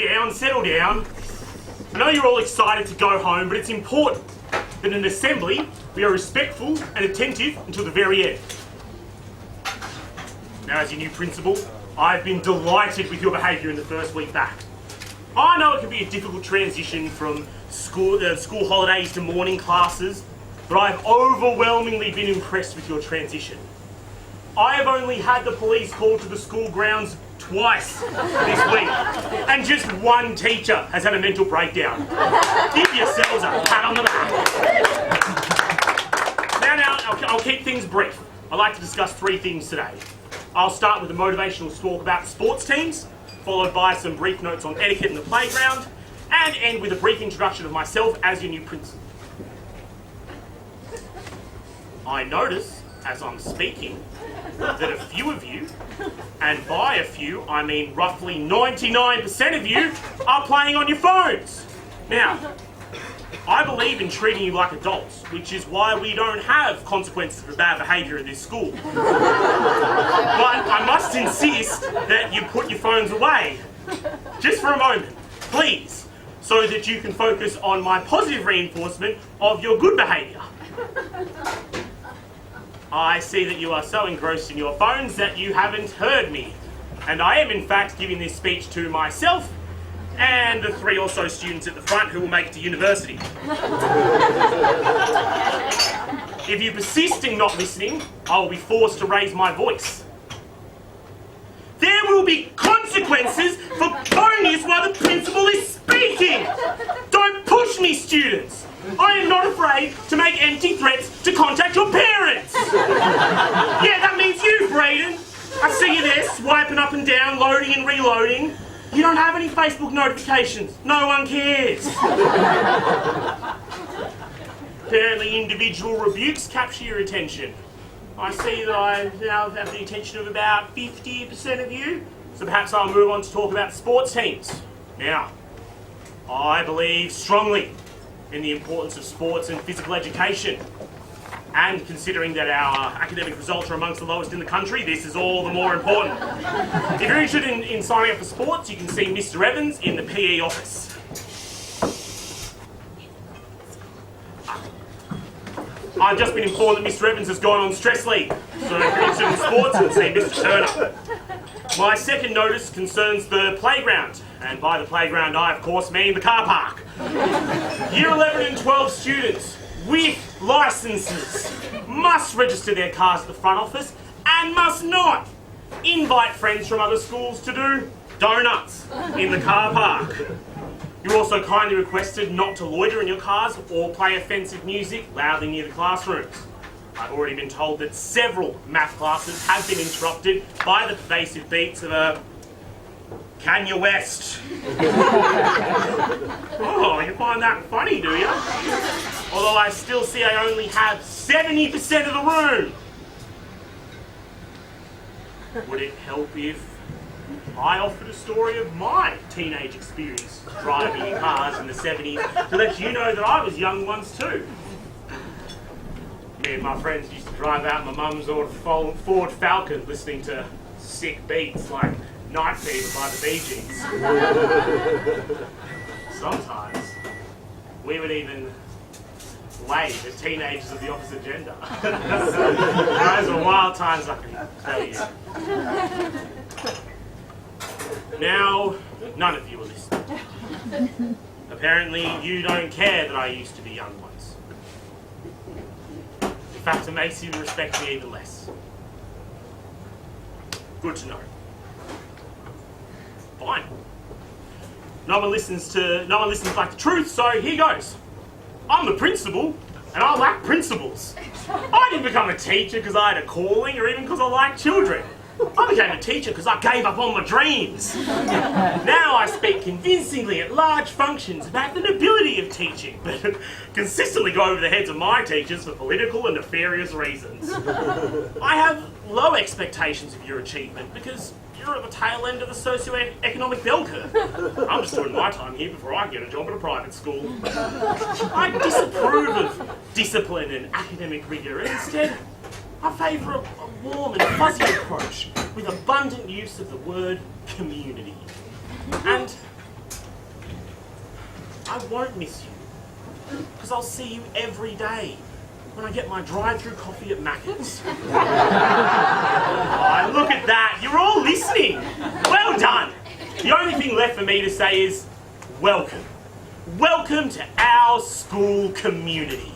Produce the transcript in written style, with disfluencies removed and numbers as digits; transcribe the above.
down, settle down. I know you're all excited to go home, but it's important that in an assembly we are respectful and attentive until the very end. Now, as your new principal, I've been delighted with your behaviour in the first week back. I know it can be a difficult transition from school holidays to morning classes, but I've overwhelmingly been impressed with your transition. I have only had the police called to the school grounds twice this week, and just one teacher has had a mental breakdown. Give yourselves a pat on the back. Now, I'll keep things brief. I'd like to discuss 3 things today. I'll start with a motivational talk about the sports teams, followed by some brief notes on etiquette in the playground, and end with a brief introduction of myself as your new principal. I notice, as I'm speaking, that a few of you, and by a few I mean roughly 99% of you, are playing on your phones. Now, I believe in treating you like adults, which is why we don't have consequences for bad behaviour in this school. But I must insist that you put your phones away, just for a moment, please, so that you can focus on my positive reinforcement of your good behaviour. I see that you are so engrossed in your phones that you haven't heard me, and I am in fact giving this speech to myself and the 3 or so students at the front who will make it to university. If you persist in not listening, I will be forced to raise my voice. There will be consequences for phone use while the principal is speaking! Don't push me, students! I am not afraid to make empty threats to contact your parents! Yeah, that means you, Brayden! I see you there, swiping up and down, loading and reloading. You don't have any Facebook notifications. No one cares. Apparently individual rebukes capture your attention. I see that I now have the attention of about 50% of you, so perhaps I'll move on to talk about sports teams. Now, I believe strongly in the importance of sports and physical education. And considering that our academic results are amongst the lowest in the country, this is all the more important. If you're interested in signing up for sports, you can see Mr. Evans in the PE office. I've just been informed that Mr. Evans has gone on stress leave, so if you're interested in sports, you can see Mr. Turner. My second notice concerns the playground, and by the playground I of course mean the car park. Year 11 and 12 students with licences must register their cars at the front office and must not invite friends from other schools to do donuts in the car park. You're also kindly requested not to loiter in your cars or play offensive music loudly near the classrooms. I've already been told that several math classes have been interrupted by the pervasive beats of a Kanye West. Oh, you find that funny, do you? Although I still see I only have 70% of the room. Would it help if I offered a story of my teenage experience driving in cars in the 70s to let you know that I was young once too? Me and my friends used to drive out my mum's old Ford Falcon listening to sick beats like Night Fever by the Bee Gees. Sometimes we would even wave at teenagers of the opposite gender. Those were wild times, I can tell you. Now, none of you are listening. Apparently, you don't care that I used to be young once. In fact, it makes you respect me even less. Good to know. Fine. No one listens like the truth, so here goes. I'm the principal, and I lack principles. I didn't become a teacher because I had a calling, or even because I like children. I became a teacher because I gave up on my dreams. Now I speak convincingly at large functions about the nobility of teaching, but consistently go over the heads of my teachers for political and nefarious reasons. I have low expectations of your achievement because you're at the tail end of the socio-economic bell curve. I'm just doing my time here before I get a job at a private school. I disapprove of discipline and academic rigour, and instead I favour a warm and fuzzy approach with abundant use of the word community. And I won't miss you. Because I'll see you every day when I get my drive-through coffee at Macca's. Oh, look at that. You're all listening. Well done. The only thing left for me to say is, welcome. Welcome to our school community.